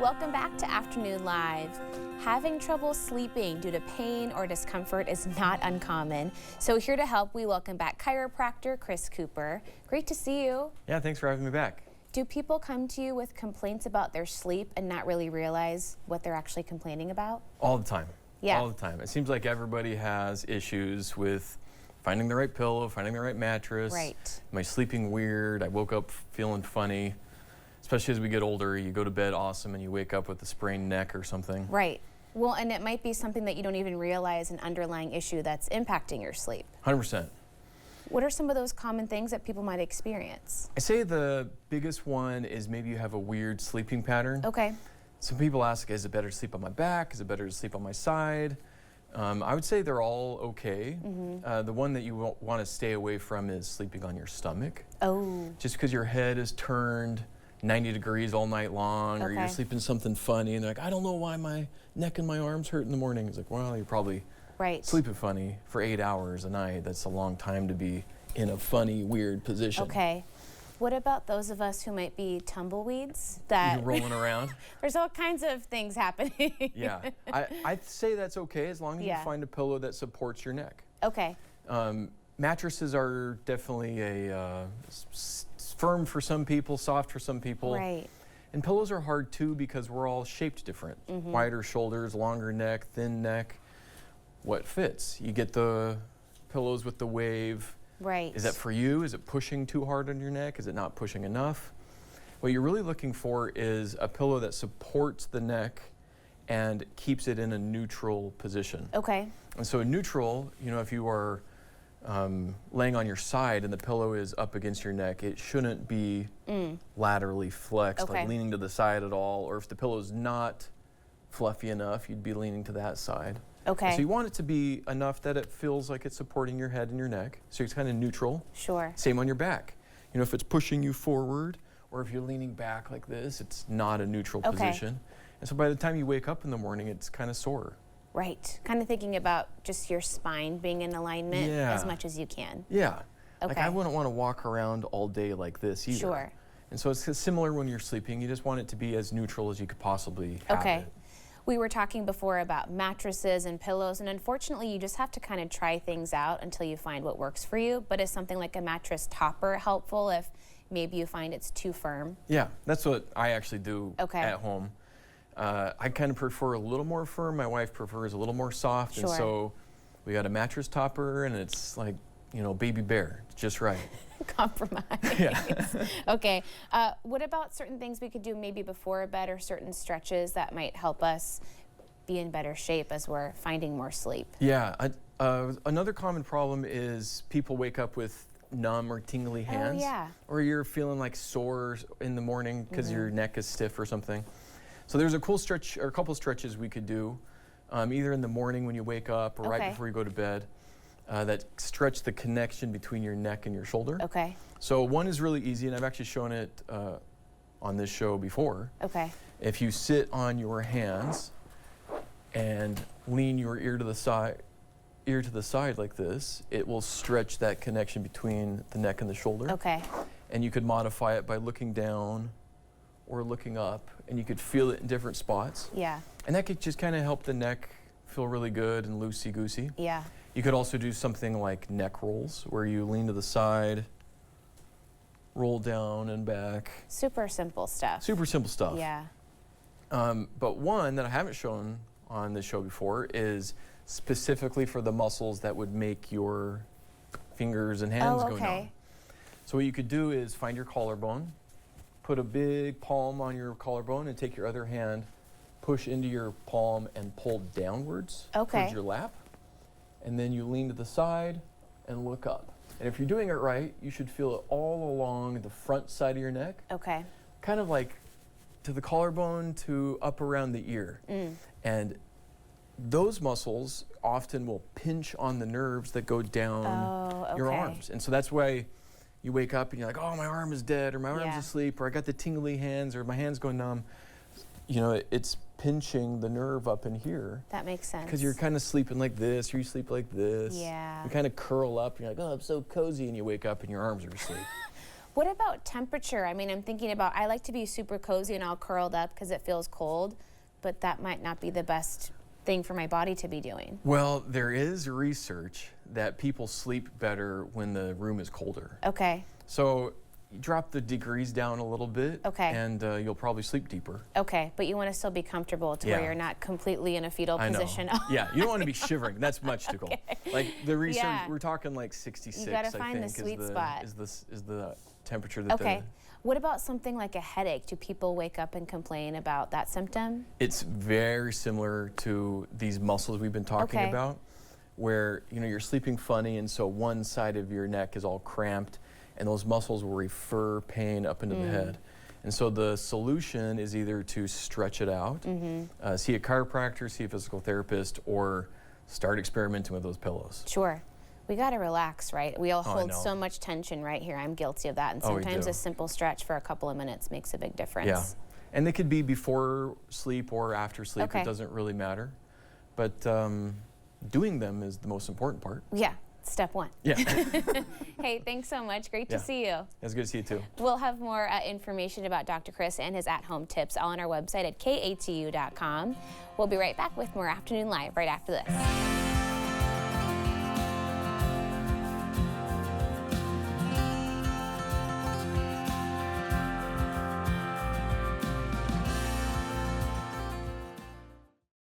Welcome back to Afternoon Live. Having trouble sleeping due to pain or discomfort is not uncommon. So here to help, we welcome back chiropractor Chris Cooper. Great to see you. Yeah, thanks for having me back. Do people come to you with complaints about their sleep and not really realize what they're actually complaining about? All the time. Yeah. All the time. It seems like everybody has issues with finding the right pillow, finding the right mattress. Right. Am I sleeping weird? I woke up feeling funny. Especially as we get older, you go to bed awesome and you wake up with a sprained neck or something. Right. Well, and it might be something that you don't even realize, an underlying issue that's impacting your sleep. 100%. What are some of those common things that people might experience? I say the biggest one is maybe you have a weird sleeping pattern. Okay. Some people ask, is it better to sleep on my back? Is it better to sleep on my side? I would say they're all okay. The one that you want to stay away from is sleeping on your stomach. Oh. Just because your head is turned 90 degrees all night long, or Okay. you're sleeping something funny, and they're like, I don't know why my neck and my arms hurt in the morning. It's like, well, you're probably sleeping funny for 8 hours a night. That's a long time to be in a funny, weird position. Okay. What about those of us who might be tumbleweeds? That You're rolling around. There's all kinds of things happening. Yeah, I'd say that's okay as long as Yeah. you find a pillow that supports your neck. Okay. Mattresses are definitely firm for some people, soft for some people. Right. And pillows are hard too because we're all shaped different. Wider shoulders, longer neck, thin neck. What fits? You get the pillows with the wave. Right. Is that for you? Is it pushing too hard on your neck? Is it not pushing enough? What you're really looking for is a pillow that supports the neck and keeps it in a neutral position. Okay. And so neutral, you know, if you are laying on your side and the pillow is up against your neck, it shouldn't be laterally flexed, like leaning to the side at all. Or if the pillow is not fluffy enough, you'd be leaning to that side. Okay. So you want it to be enough that it feels like it's supporting your head and your neck. So it's kind of neutral. Sure. Same on your back. You know, if it's pushing you forward or if you're leaning back like this, it's not a neutral position. And so by the time you wake up in the morning, it's kind of sore. Right. Kind of thinking about just your spine being in alignment as much as you can. Yeah. Okay. Like I wouldn't want to walk around all day like this either. Sure. And so it's similar when you're sleeping. You just want it to be as neutral as you could possibly have it. We were talking before about mattresses and pillows, and unfortunately you just have to kind of try things out until you find what works for you. But is something like a mattress topper helpful if maybe you find it's too firm? Yeah, that's what I actually do at home. I kind of prefer a little more firm. My wife prefers a little more soft. And so we got a mattress topper, and it's like, you know, baby bear, just right. Compromise. Yeah. Okay. What about certain things we could do maybe before bed or certain stretches that might help us be in better shape as we're finding more sleep? Yeah. Another common problem is people wake up with numb or tingly hands. Oh, yeah. Or you're feeling like sore in the morning because your neck is stiff or something. So there's a cool stretch or a couple stretches we could do, either in the morning when you wake up or right before you go to bed, that stretch the connection between your neck and your shoulder. Okay. So one is really easy, and I've actually shown it on this show before. Okay. If you sit on your hands and lean your ear to the side like this, it will stretch that connection between the neck and the shoulder. Okay. And you could modify it by looking down or looking up, and you could feel it in different spots. Yeah. And that could just kind of help the neck feel really good and loosey-goosey. Yeah. You could also do something like neck rolls, where you lean to the side, roll down and back. Super simple stuff. Super simple stuff. Yeah. But one that I haven't shown on this show before is specifically for the muscles that would make your fingers and hands go numb. So what you could do is find your collarbone, put a big palm on your collarbone, and take your other hand, push into your palm and pull downwards towards your lap. And then you lean to the side and look up. And if you're doing it right, you should feel it all along the front side of your neck. Okay. Kind of like to the collarbone to up around the ear. And those muscles often will pinch on the nerves that go down your arms. And so that's why you wake up and you're like, oh, my arm is dead, or my arm's asleep, or I got the tingly hands, or my hands go numb. You know, it's pinching the nerve up in here. That makes sense. Because you're kind of sleeping like this, or you sleep like this. Yeah. You kind of curl up, and you're like, oh, I'm so cozy, and you wake up and your arms are asleep. What about temperature? I mean, I'm thinking about, I like to be super cozy and all curled up because it feels cold, but that might not be the best thing for my body to be doing. Well, there is research that people sleep better when the room is colder. Okay. So you drop the degrees down a little bit, okay, and you'll probably sleep deeper. Okay, but you want to still be comfortable to where you're not completely in a fetal position. Yeah, you don't want to be shivering. That's much too cold. Like the research, we're talking like 66. You got to find the sweet spot. Is the temperature that okay. What about something like a headache? Do people wake up and complain about that symptom? It's very similar to these muscles we've been talking about, where you're sleeping funny, and so one side of your neck is all cramped, and those muscles will refer pain up into the head. And so the solution is either to stretch it out, see a chiropractor, see a physical therapist, or start experimenting with those pillows. Sure. We got to relax, right? We all hold so much tension right here. I'm guilty of that. And sometimes a simple stretch for a couple of minutes makes a big difference. Yeah. And they could be before sleep or after sleep. It doesn't really matter. But doing them is the most important part. Yeah. Step one. Yeah. Hey, thanks so much. Great to see you. It's good to see you too. We'll have more information about Dr. Chris and his at-home tips all on our website at katu.com. We'll be right back with more Afternoon Live right after this.